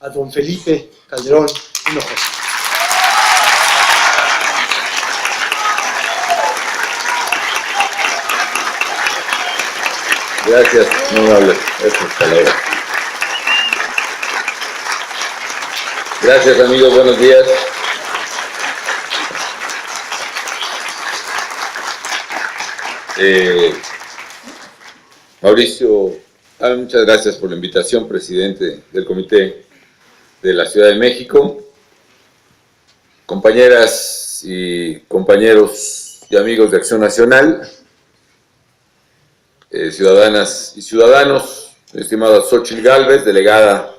a don Felipe Calderón Hinojosa. Gracias, muy amable. Estas palabras. Gracias, amigos. Buenos días. Mauricio, muchas gracias por la invitación, presidente del Comité de la Ciudad de México. Compañeras y compañeros y amigos de Acción Nacional, ciudadanas y ciudadanos, estimada Xóchitl Gálvez, delegada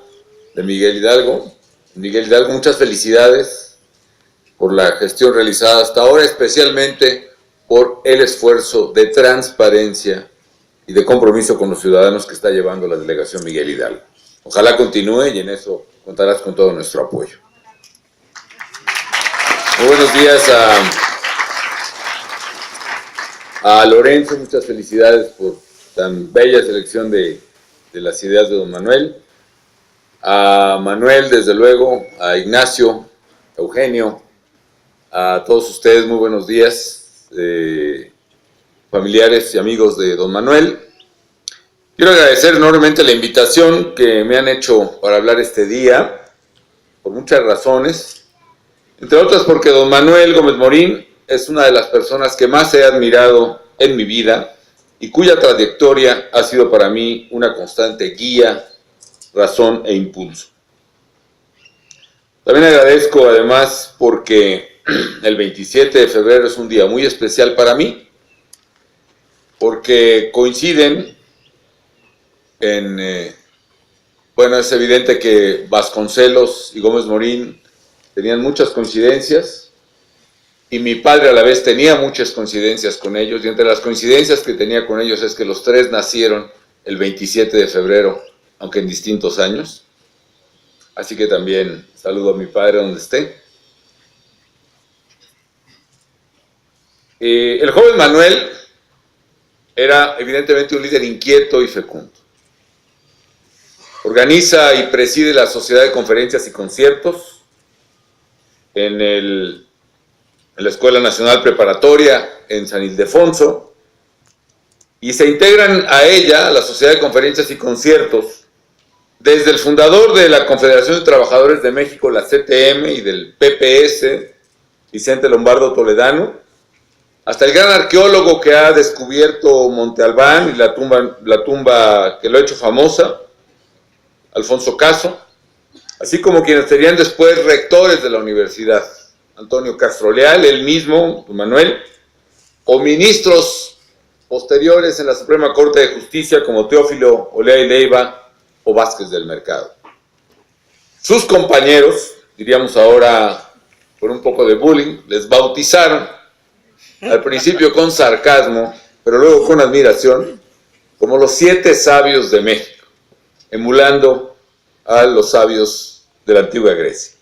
de Miguel Hidalgo. Miguel Hidalgo, muchas felicidades por la gestión realizada hasta ahora, especialmente por el esfuerzo de transparencia y de compromiso con los ciudadanos que está llevando la delegación Miguel Hidalgo. Ojalá continúe y en eso contarás con todo nuestro apoyo. Muy buenos días a Lorenzo, muchas felicidades por tan bella selección de las ideas de don Manuel. A Manuel, desde luego, a Ignacio, a Eugenio, a todos ustedes, muy buenos días, familiares y amigos de don Manuel. Quiero agradecer enormemente la invitación que me han hecho para hablar este día, por muchas razones, entre otras porque don Manuel Gómez Morín es una de las personas que más he admirado en mi vida y cuya trayectoria ha sido para mí una constante guía, razón e impulso. También agradezco además porque el 27 de febrero es un día muy especial para mí, porque coinciden bueno, es evidente que Vasconcelos y Gómez Morín tenían muchas coincidencias y mi padre a la vez tenía muchas coincidencias con ellos, y entre las coincidencias que tenía con ellos es que los tres nacieron el 27 de febrero, aunque en distintos años. Así que también saludo a mi padre donde esté. El joven Manuel era evidentemente un líder inquieto y fecundo. Organiza y preside la Sociedad de Conferencias y Conciertos en la Escuela Nacional Preparatoria en San Ildefonso, y se integran a ella, a la Sociedad de Conferencias y Conciertos, desde el fundador de la Confederación de Trabajadores de México, la CTM, y del PPS, Vicente Lombardo Toledano, hasta el gran arqueólogo que ha descubierto Monte Albán y la tumba que lo ha hecho famosa, Alfonso Caso, así como quienes serían después rectores de la universidad, Antonio Castro Leal, él mismo, Manuel, o ministros posteriores en la Suprema Corte de Justicia como Teófilo Olea y Leiva o Vázquez del Mercado. Sus compañeros, diríamos ahora por un poco de bullying, les bautizaron, al principio con sarcasmo, pero luego con admiración, como los 7 sabios de México, emulando a los sabios de la antigua Grecia.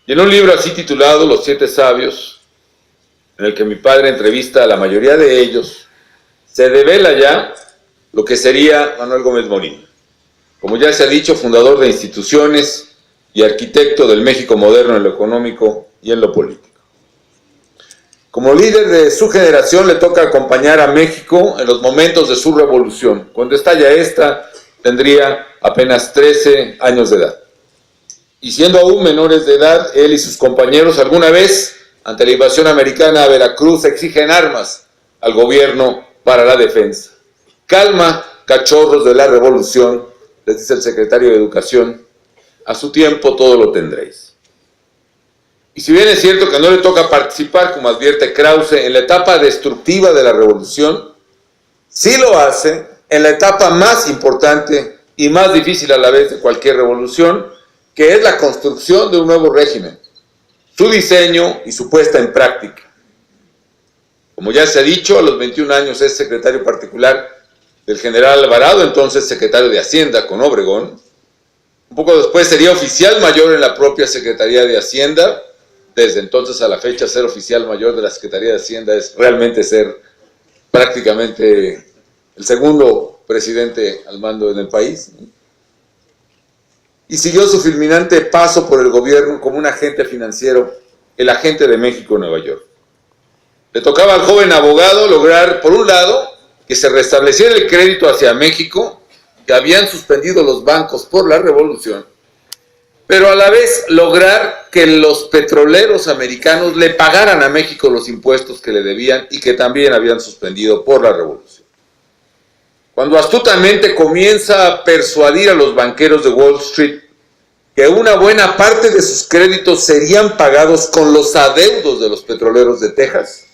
Y en un libro así titulado Los 7 sabios, en el que mi padre entrevista a la mayoría de ellos, se devela ya lo que sería Manuel Gómez Morín. Como ya se ha dicho, fundador de instituciones y arquitecto del México moderno en lo económico y en lo político. Como líder de su generación le toca acompañar a México en los momentos de su revolución. Cuando estalla esta, tendría apenas 13 años de edad. Y siendo aún menores de edad, él y sus compañeros alguna vez, ante la invasión americana a Veracruz, exigen armas al gobierno para la defensa. Calma, cachorros de la revolución, les dice el secretario de Educación, a su tiempo todo lo tendréis. Y si bien es cierto que no le toca participar, como advierte Krause, en la etapa destructiva de la revolución, sí lo hace en la etapa más importante y más difícil a la vez de cualquier revolución, que es la construcción de un nuevo régimen, su diseño y su puesta en práctica. Como ya se ha dicho, a los 21 años es secretario particular del general Alvarado, entonces secretario de Hacienda con Obregón. Un poco después sería oficial mayor en la propia Secretaría de Hacienda. Desde entonces a la fecha, ser oficial mayor de la Secretaría de Hacienda es realmente ser prácticamente el segundo presidente al mando en el país. y siguió su fulminante paso por el gobierno como un agente financiero, el agente de México en Nueva York. Le tocaba al joven abogado lograr, por un lado, que se restableciera el crédito hacia México, que habían suspendido los bancos por la revolución, pero a la vez lograr que los petroleros americanos le pagaran a México los impuestos que le debían y que también habían suspendido por la revolución. Cuando astutamente comienza a persuadir a los banqueros de Wall Street que una buena parte de sus créditos serían pagados con los adeudos de los petroleros de Texas,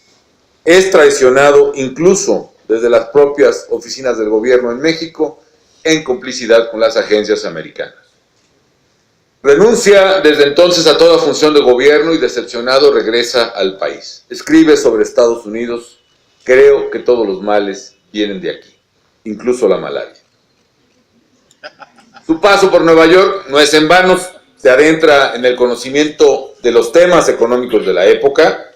es traicionado incluso desde las propias oficinas del gobierno en México en complicidad con las agencias americanas. Renuncia desde entonces a toda función de gobierno y decepcionado regresa al país. Escribe sobre Estados Unidos: creo que todos los males vienen de aquí, incluso la malaria. Su paso por Nueva York no es en vano, se adentra en el conocimiento de los temas económicos de la época,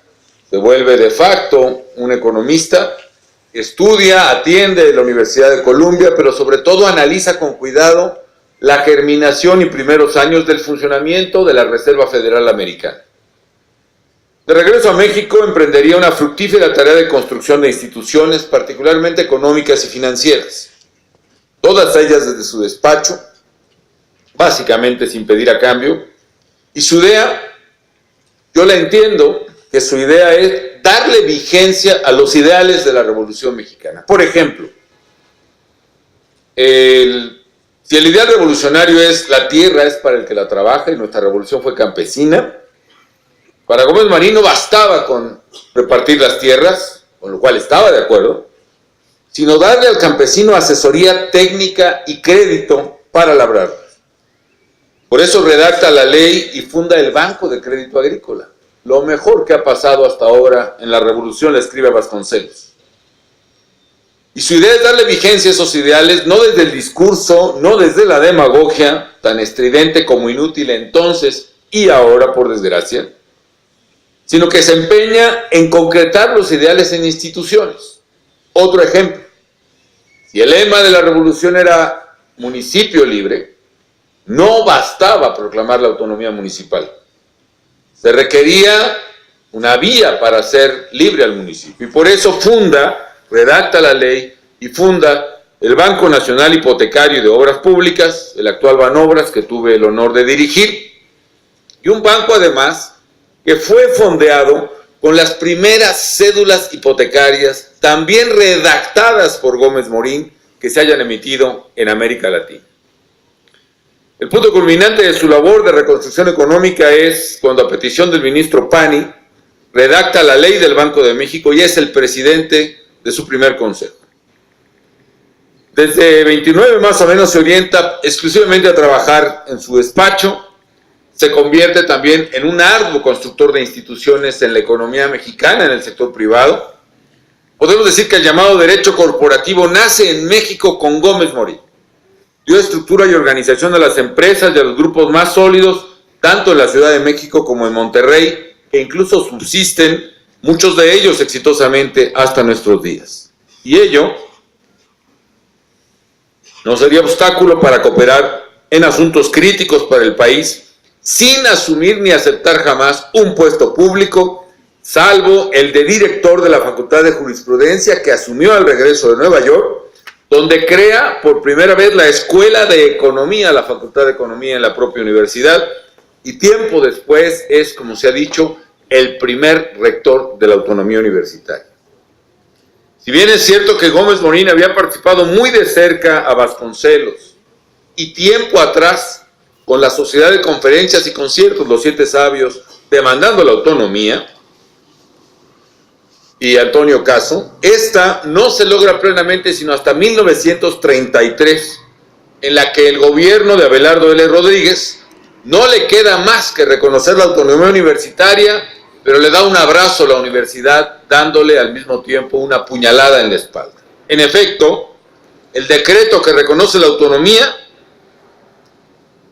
se vuelve de facto un economista, estudia, atiende en la Universidad de Columbia, pero sobre todo analiza con cuidado la germinación y primeros años del funcionamiento de la Reserva Federal Americana. De regreso a México, emprendería una fructífera tarea de construcción de instituciones, particularmente económicas y financieras, todas ellas desde su despacho, básicamente sin pedir a cambio, y su idea, yo la entiendo, que su idea es darle vigencia a los ideales de la Revolución Mexicana. Por ejemplo, si el ideal revolucionario es la tierra es para el que la trabaja, y nuestra revolución fue campesina, para Gómez Marín no bastaba con repartir las tierras, con lo cual estaba de acuerdo, sino darle al campesino asesoría técnica y crédito para labrarlas. Por eso redacta la ley y funda el Banco de Crédito Agrícola. Lo mejor que ha pasado hasta ahora en la revolución, la escribe Vasconcelos. Y su idea es darle vigencia a esos ideales, no desde el discurso, no desde la demagogia, tan estridente como inútil entonces y ahora, por desgracia, sino que se empeña en concretar los ideales en instituciones. Otro ejemplo: si el lema de la revolución era municipio libre, no bastaba proclamar la autonomía municipal. Se requería una vía para hacer libre al municipio. Y por eso redacta la ley y funda el Banco Nacional Hipotecario y de Obras Públicas, el actual Banobras, que tuve el honor de dirigir, y un banco además que fue fondeado con las primeras cédulas hipotecarias, también redactadas por Gómez Morín, que se hayan emitido en América Latina. El punto culminante de su labor de reconstrucción económica es cuando, a petición del ministro Pani, redacta la ley del Banco de México y es el presidente de su primer consejo. Desde 29 más o menos se orienta exclusivamente a trabajar en su despacho, se convierte también en un arduo constructor de instituciones en la economía mexicana, en el sector privado. Podemos decir que el llamado derecho corporativo nace en México con Gómez Morín. Dio estructura y organización a las empresas y a los grupos más sólidos, tanto en la Ciudad de México como en Monterrey, que incluso subsisten, muchos de ellos exitosamente, hasta nuestros días. Y ello no sería obstáculo para cooperar en asuntos críticos para el país, sin asumir ni aceptar jamás un puesto público, salvo el de director de la Facultad de Jurisprudencia, que asumió al regreso de Nueva York, donde crea por primera vez la Escuela de Economía, la Facultad de Economía en la propia universidad, y tiempo después es, como se ha dicho, el primer rector de la autonomía universitaria. Si bien es cierto que Gómez Morín había participado muy de cerca a Vasconcelos y tiempo atrás con la Sociedad de Conferencias y Conciertos, los Siete Sabios, demandando la autonomía, y Antonio Caso, esta no se logra plenamente sino hasta 1933, en la que el gobierno de Abelardo L. Rodríguez no le queda más que reconocer la autonomía universitaria, pero le da un abrazo a la universidad, dándole al mismo tiempo una puñalada en la espalda. En efecto, el decreto que reconoce la autonomía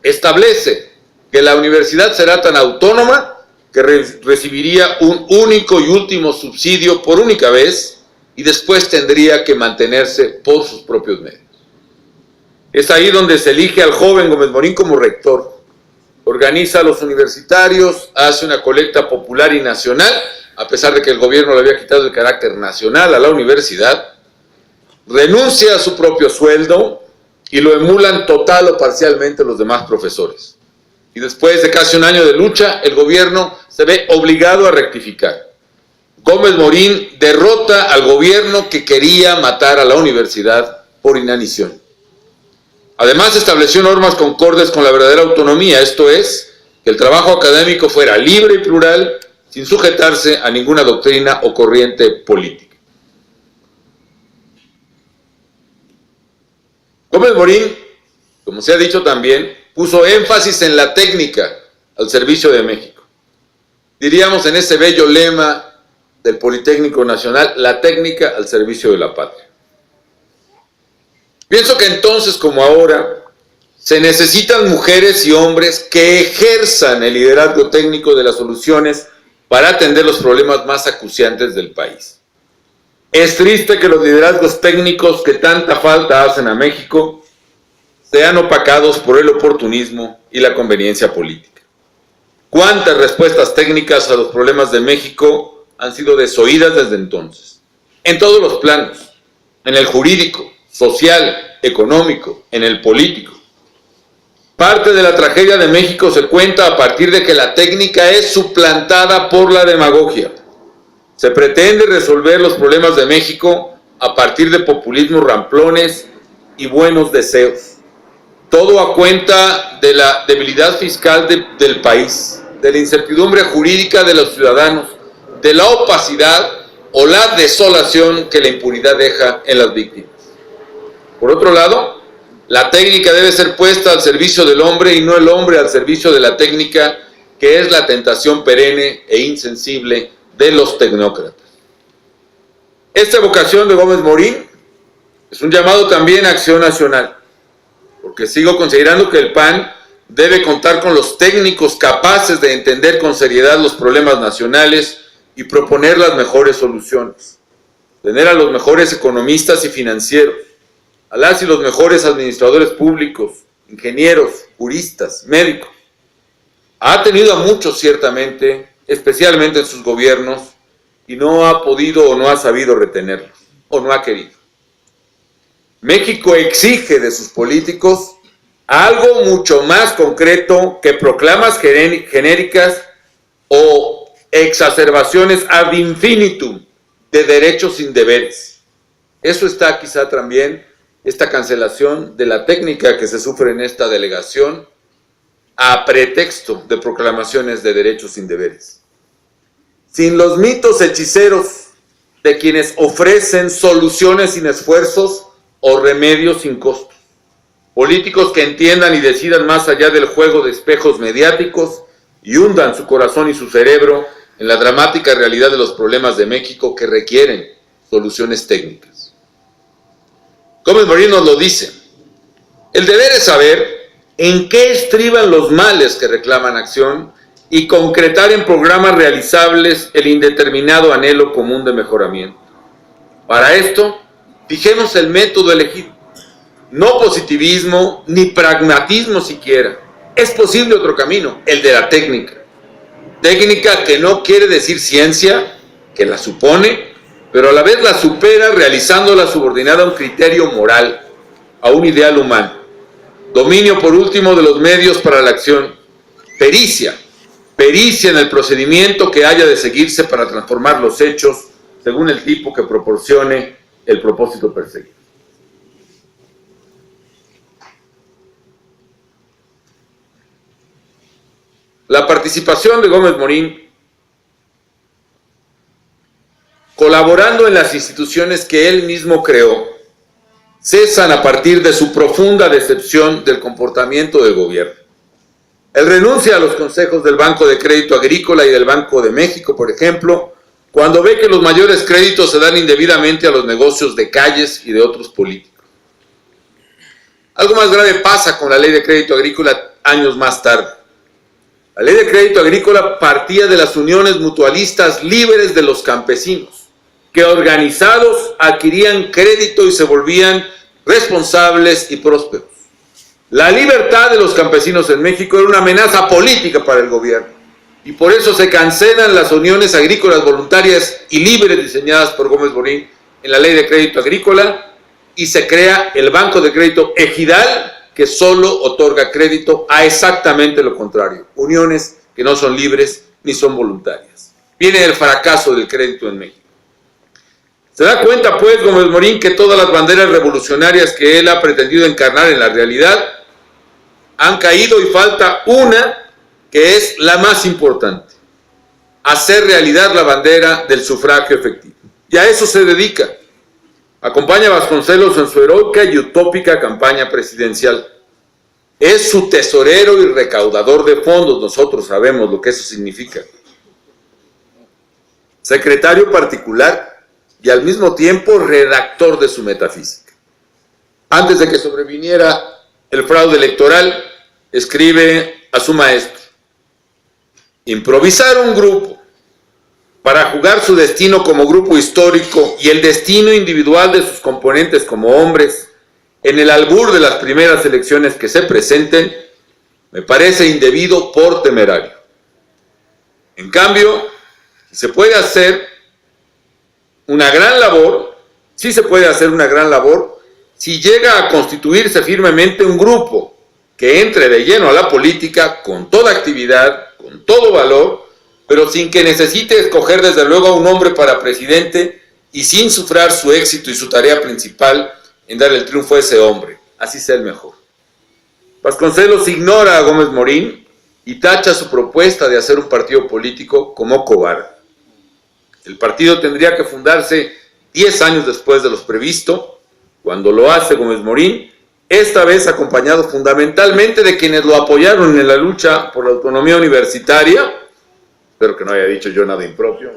establece que la universidad será tan autónoma que recibiría un único y último subsidio por única vez y después tendría que mantenerse por sus propios medios. Es ahí donde se elige al joven Gómez Morín como rector. Organiza a los universitarios, hace una colecta popular y nacional, a pesar de que el gobierno le había quitado el carácter nacional a la universidad. Renuncia a su propio sueldo y lo emulan total o parcialmente los demás profesores. Y después de casi un año de lucha, el gobierno se ve obligado a rectificar. Gómez Morín derrota al gobierno que quería matar a la universidad por inanición. Además, estableció normas concordes con la verdadera autonomía, esto es, que el trabajo académico fuera libre y plural, sin sujetarse a ninguna doctrina o corriente política. Gómez Morín, como se ha dicho también, puso énfasis en la técnica al servicio de México. Diríamos en ese bello lema del Politécnico Nacional, la técnica al servicio de la patria. Pienso que entonces, como ahora, se necesitan mujeres y hombres que ejerzan el liderazgo técnico de las soluciones para atender los problemas más acuciantes del país. Es triste que los liderazgos técnicos que tanta falta hacen a México sean opacados por el oportunismo y la conveniencia política. ¿Cuántas respuestas técnicas a los problemas de México han sido desoídas desde entonces? En todos los planos, en el jurídico, social, económico, en el político. Parte de la tragedia de México se cuenta a partir de que la técnica es suplantada por la demagogia. Se pretende resolver los problemas de México a partir de populismos ramplones y buenos deseos. Todo a cuenta de la debilidad fiscal del país, de la incertidumbre jurídica de los ciudadanos, de la opacidad o la desolación que la impunidad deja en las víctimas. Por otro lado, la técnica debe ser puesta al servicio del hombre y no el hombre al servicio de la técnica, que es la tentación perenne e insensible de los tecnócratas. Esta evocación de Gómez Morín es un llamado también a acción nacional, porque sigo considerando que el PAN debe contar con los técnicos capaces de entender con seriedad los problemas nacionales y proponer las mejores soluciones. Tener a los mejores economistas y financieros, a las y los mejores administradores públicos, ingenieros, juristas, médicos. Ha tenido a muchos ciertamente, especialmente en sus gobiernos, y no ha podido o no ha sabido retenerlos, o no ha querido. México exige de sus políticos algo mucho más concreto que proclamas genéricas o exacerbaciones ad infinitum de derechos sin deberes. Eso está quizá también esta cancelación de la técnica que se sufre en esta delegación a pretexto de proclamaciones de derechos sin deberes. Sin los mitos hechiceros de quienes ofrecen soluciones sin esfuerzos o remedios sin costos. Políticos que entiendan y decidan más allá del juego de espejos mediáticos y hundan su corazón y su cerebro en la dramática realidad de los problemas de México que requieren soluciones técnicas. Gómez Morín nos lo dice. El deber es saber en qué estriban los males que reclaman acción y concretar en programas realizables el indeterminado anhelo común de mejoramiento. Para esto, fijemos el método elegido. No positivismo ni pragmatismo siquiera. Es posible otro camino, el de la técnica. Técnica que no quiere decir ciencia, que la supone, pero a la vez la supera realizándola subordinada a un criterio moral, a un ideal humano. Dominio, por último, de los medios para la acción. Pericia en el procedimiento que haya de seguirse para transformar los hechos según el tipo que proporcione el propósito perseguido. La participación de Gómez Morín, colaborando en las instituciones que él mismo creó, cesan a partir de su profunda decepción del comportamiento del gobierno. Él renuncia a los consejos del Banco de Crédito Agrícola y del Banco de México, por ejemplo, cuando ve que los mayores créditos se dan indebidamente a los negocios de Calles y de otros políticos. Algo más grave pasa con la Ley de Crédito Agrícola años más tarde. La Ley de Crédito Agrícola partía de las uniones mutualistas libres de los campesinos, que organizados adquirían crédito y se volvían responsables y prósperos. La libertad de los campesinos en México era una amenaza política para el gobierno y por eso se cancelan las uniones agrícolas voluntarias y libres diseñadas por Gómez Morín en la Ley de Crédito Agrícola y se crea el Banco de Crédito Ejidal, que solo otorga crédito a exactamente lo contrario, uniones que no son libres ni son voluntarias. Viene el fracaso del crédito en México. Se da cuenta, pues, Gómez Morín, que todas las banderas revolucionarias que él ha pretendido encarnar en la realidad han caído y falta una que es la más importante: hacer realidad la bandera del sufragio efectivo. Y a eso se dedica. Acompaña a Vasconcelos en su heroica y utópica campaña presidencial. Es su tesorero y recaudador de fondos, nosotros sabemos lo que eso significa. Secretario particular y al mismo tiempo redactor de su metafísica. Antes de que sobreviniera el fraude electoral, escribe a su maestro: improvisar un grupo para jugar su destino como grupo histórico y el destino individual de sus componentes como hombres en el albur de las primeras elecciones que se presenten, me parece indebido por temerario. En cambio, se puede hacer una gran labor, sí se puede hacer una gran labor, si llega a constituirse firmemente un grupo que entre de lleno a la política con toda actividad, con todo valor, pero sin que necesite escoger desde luego a un hombre para presidente y sin sufrar su éxito y su tarea principal en dar el triunfo a ese hombre, así sea el mejor. Vasconcelos ignora a Gómez Morín y tacha su propuesta de hacer un partido político como cobarde. El partido tendría que fundarse 10 años después de lo previsto, cuando lo hace Gómez Morín, esta vez acompañado fundamentalmente de quienes lo apoyaron en la lucha por la autonomía universitaria. Espero que no haya dicho yo nada impropio.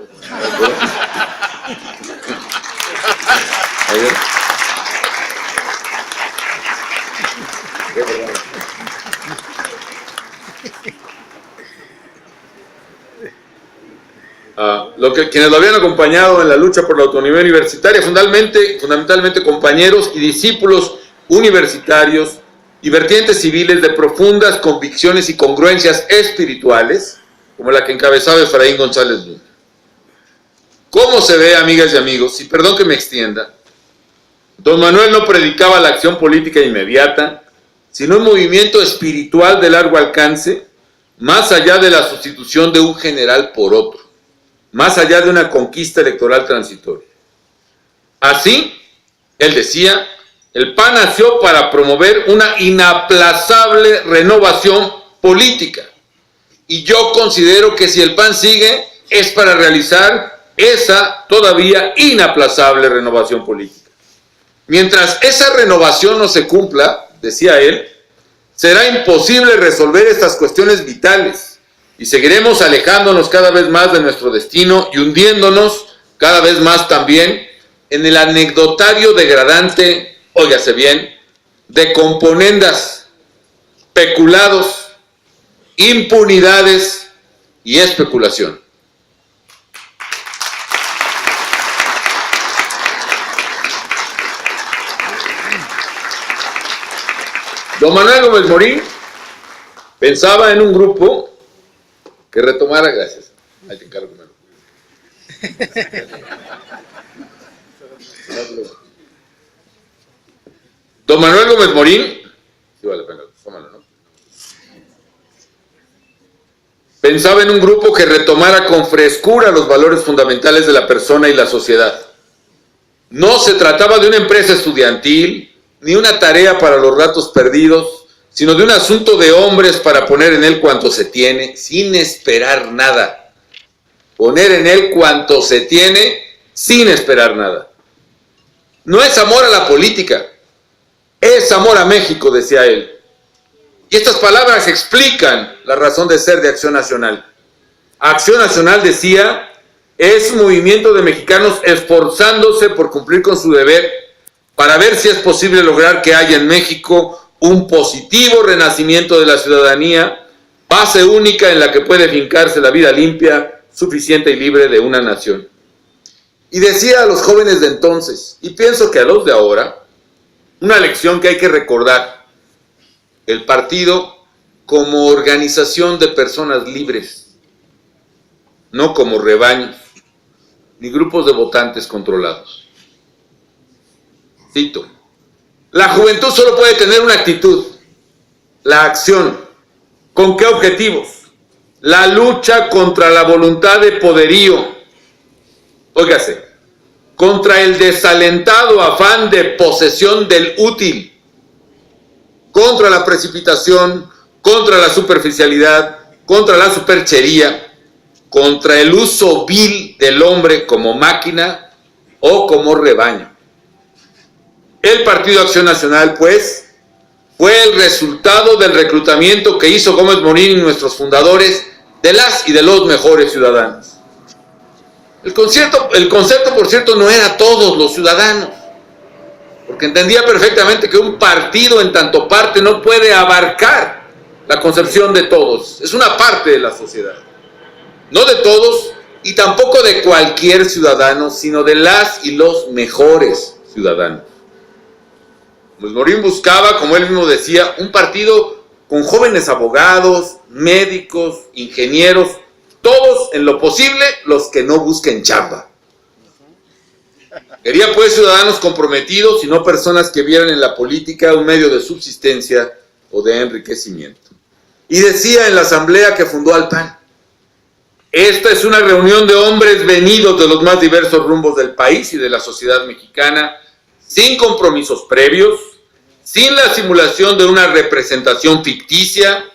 Quienes lo habían acompañado en la lucha por la autonomía universitaria, fundamentalmente compañeros y discípulos universitarios y vertientes civiles de profundas convicciones y congruencias espirituales, como la que encabezaba Efraín González Luna. ¿Cómo se ve, amigas y amigos? Y perdón que me extienda, don Manuel no predicaba la acción política inmediata, sino un movimiento espiritual de largo alcance, más allá de la sustitución de un general por otro, más allá de una conquista electoral transitoria. Así, él decía, el PAN nació para promover una inaplazable renovación política. Y yo considero que si el PAN sigue, es para realizar esa todavía inaplazable renovación política. Mientras esa renovación no se cumpla, decía él, será imposible resolver estas cuestiones vitales y seguiremos alejándonos cada vez más de nuestro destino y hundiéndonos cada vez más también en el anecdotario degradante, óigase bien, de componendas, peculados, impunidades y especulación. Don Manuel Gómez Morín pensaba en un grupo que retomara, gracias, ahí te encargo que me lo Don Manuel Gómez Morín, sí vale, venga, tómalo, ¿no? Pensaba en un grupo que retomara con frescura los valores fundamentales de la persona y la sociedad. No se trataba de una empresa estudiantil, ni una tarea para los ratos perdidos, sino de un asunto de hombres para poner en él cuanto se tiene, sin esperar nada. Poner en él cuanto se tiene, sin esperar nada. No es amor a la política, es amor a México, decía él. Y estas palabras explican la razón de ser de Acción Nacional. Acción Nacional, decía, es un movimiento de mexicanos esforzándose por cumplir con su deber para ver si es posible lograr que haya en México un positivo renacimiento de la ciudadanía, base única en la que puede fincarse la vida limpia, suficiente y libre de una nación. Y decía a los jóvenes de entonces, y pienso que a los de ahora, una lección que hay que recordar. el partido como organización de personas libres, no como rebaños, ni grupos de votantes controlados. Cito, la juventud solo puede tener una actitud, la acción. ¿Con qué objetivos? La lucha contra la voluntad de poderío, óigase, contra el desalentado afán de posesión del útil, contra la precipitación, contra la superficialidad, contra la superchería, contra el uso vil del hombre como máquina o como rebaño. El Partido Acción Nacional, pues, fue el resultado del reclutamiento que hizo Gómez Morín y nuestros fundadores de las y de los mejores ciudadanos. El concepto, por cierto, no era todos los ciudadanos, porque entendía perfectamente que un partido en tanto parte no puede abarcar la concepción de todos, es una parte de la sociedad, no de todos y tampoco de cualquier ciudadano, sino de las y los mejores ciudadanos. Pues Morín buscaba, como él mismo decía, un partido con jóvenes abogados, médicos, ingenieros, todos en lo posible los que no busquen chamba. Quería pues ciudadanos comprometidos y no personas que vieran en la política un medio de subsistencia o de enriquecimiento. Y decía en la asamblea que fundó al PAN, esta es una reunión de hombres venidos de los más diversos rumbos del país y de la sociedad mexicana, sin compromisos previos, sin la simulación de una representación ficticia,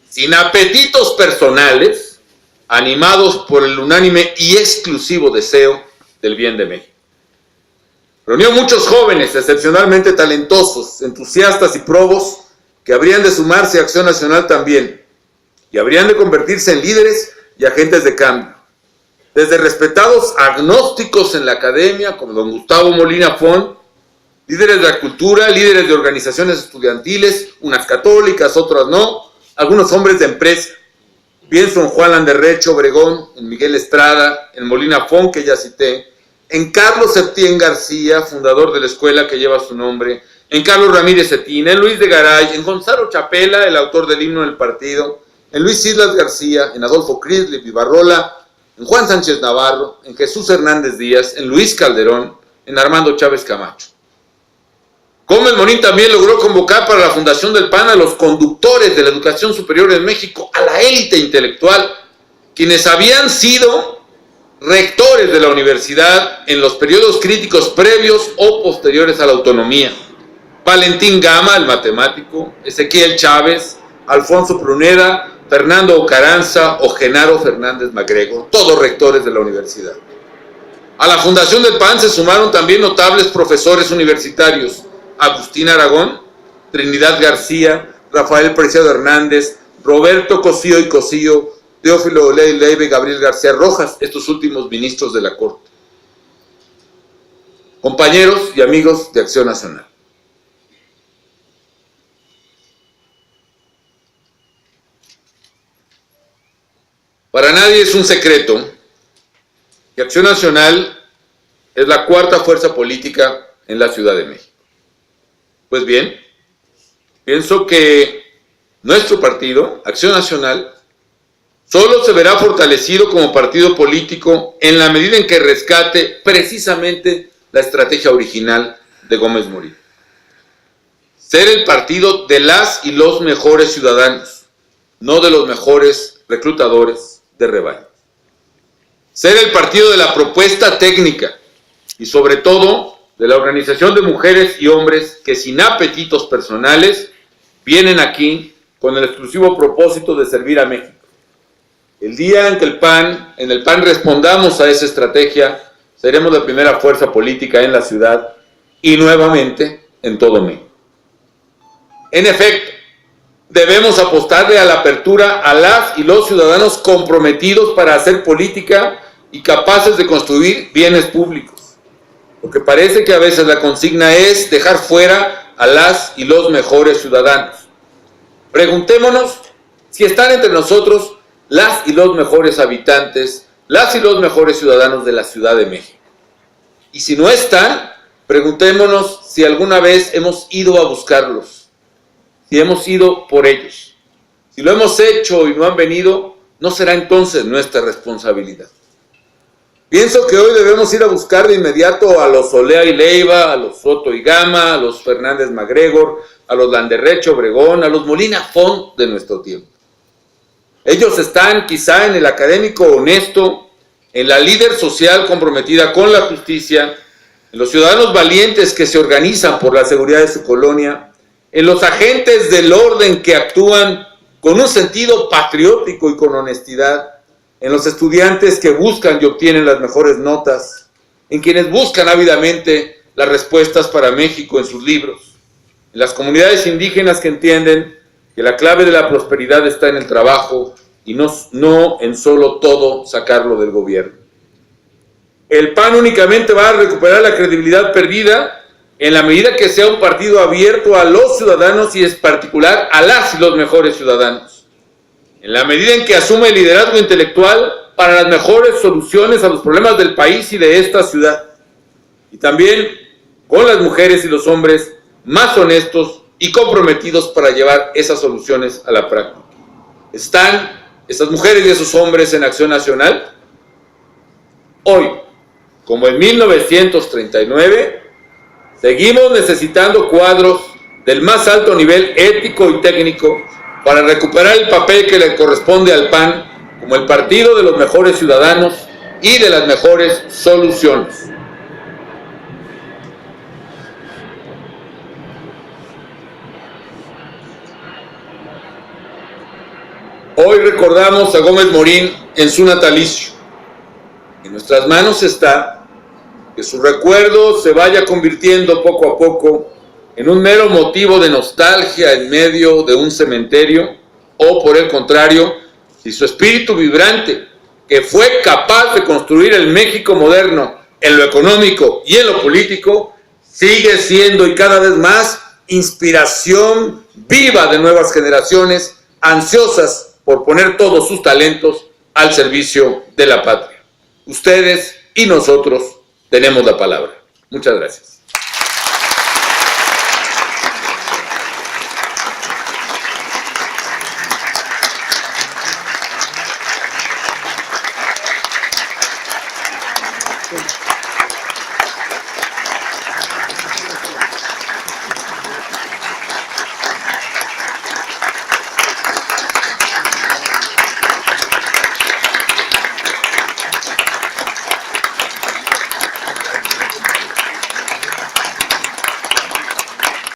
sin apetitos personales, animados por el unánime y exclusivo deseo del bien de México. Reunió muchos jóvenes excepcionalmente talentosos, entusiastas y probos, que habrían de sumarse a Acción Nacional también, y habrían de convertirse en líderes y agentes de cambio. Desde respetados agnósticos en la academia, como don Gustavo Molina Font, líderes de la cultura, líderes de organizaciones estudiantiles, unas católicas, otras no, algunos hombres de empresa. Pienso en Juan Landerrecho Obregón, en Miguel Estrada, en Molina Font, que ya cité, en Carlos Septién García, fundador de la escuela que lleva su nombre, en Carlos Ramírez Cetina, en Luis de Garay, en Gonzalo Chapela, el autor del himno del partido, en Luis Islas García, en Adolfo Crisle Vivarrola, en Juan Sánchez Navarro, en Jesús Hernández Díaz, en Luis Calderón, en Armando Chávez Camacho. Gómez Morín también logró convocar para la fundación del PAN a los conductores de la educación superior en México, a la élite intelectual, quienes habían sido rectores de la universidad en los periodos críticos previos o posteriores a la autonomía. Valentín Gama, el matemático, Ezequiel Chávez, Alfonso Pruneda, Fernando Ocaranza o Genaro Fernández Magrego, todos rectores de la universidad. A la fundación del PAN se sumaron también notables profesores universitarios, Agustín Aragón, Trinidad García, Rafael Preciado Hernández, Roberto Cosío y Cosío, Teófilo Leiva y Gabriel García Rojas, estos últimos ministros de la Corte. Compañeros y amigos de Acción Nacional. Para nadie es un secreto que Acción Nacional es la cuarta fuerza política en la Ciudad de México. Pues bien, pienso que nuestro partido, Acción Nacional, solo se verá fortalecido como partido político en la medida en que rescate precisamente la estrategia original de Gómez Morín. Ser el partido de las y los mejores ciudadanos, no de los mejores reclutadores de rebaño. Ser el partido de la propuesta técnica y sobre todo de la organización de mujeres y hombres que sin apetitos personales vienen aquí con el exclusivo propósito de servir a México. El día en que en el PAN respondamos a esa estrategia, seremos la primera fuerza política en la ciudad y nuevamente en todo México. En efecto, debemos apostarle a la apertura a las y los ciudadanos comprometidos para hacer política y capaces de construir bienes públicos. Porque parece que a veces la consigna es dejar fuera a las y los mejores ciudadanos. Preguntémonos si están entre nosotros las y los mejores habitantes, las y los mejores ciudadanos de la Ciudad de México. Y si no están, preguntémonos si alguna vez hemos ido a buscarlos. si hemos ido por ellos. Si lo hemos hecho y no han venido, no será entonces nuestra responsabilidad. Pienso que hoy debemos ir a buscar de inmediato a los Olea y Leiva, a los Soto y Gama, a los Fernández MacGregor, a los Landerreche Obregón, a los Molina Font de nuestro tiempo. Ellos están quizá en el académico honesto, en la líder social comprometida con la justicia, en los ciudadanos valientes que se organizan por la seguridad de su colonia, en los agentes del orden que actúan con un sentido patriótico y con honestidad, en los estudiantes que buscan y obtienen las mejores notas, en quienes buscan ávidamente las respuestas para México en sus libros, en las comunidades indígenas que entienden que la clave de la prosperidad está en el trabajo y no en solo todo sacarlo del gobierno. El PAN únicamente va a recuperar la credibilidad perdida en la medida que sea un partido abierto a los ciudadanos y en particular a las y los mejores ciudadanos. En la medida en que asume el liderazgo intelectual para las mejores soluciones a los problemas del país y de esta ciudad. Y también con las mujeres y los hombres más honestos y comprometidos para llevar esas soluciones a la práctica. ¿Están esas mujeres y esos hombres en Acción Nacional? Hoy, como en 1939, seguimos necesitando cuadros del más alto nivel ético y técnico para recuperar el papel que le corresponde al PAN como el partido de los mejores ciudadanos y de las mejores soluciones. Hoy recordamos a Gómez Morín en su natalicio. En nuestras manos está que su recuerdo se vaya convirtiendo poco a poco en un mero motivo de nostalgia en medio de un cementerio, o por el contrario, si su espíritu vibrante, que fue capaz de construir el México moderno en lo económico y en lo político, sigue siendo y cada vez más inspiración viva de nuevas generaciones ansiosas por poner todos sus talentos al servicio de la patria. Ustedes y nosotros tenemos la palabra. Muchas gracias.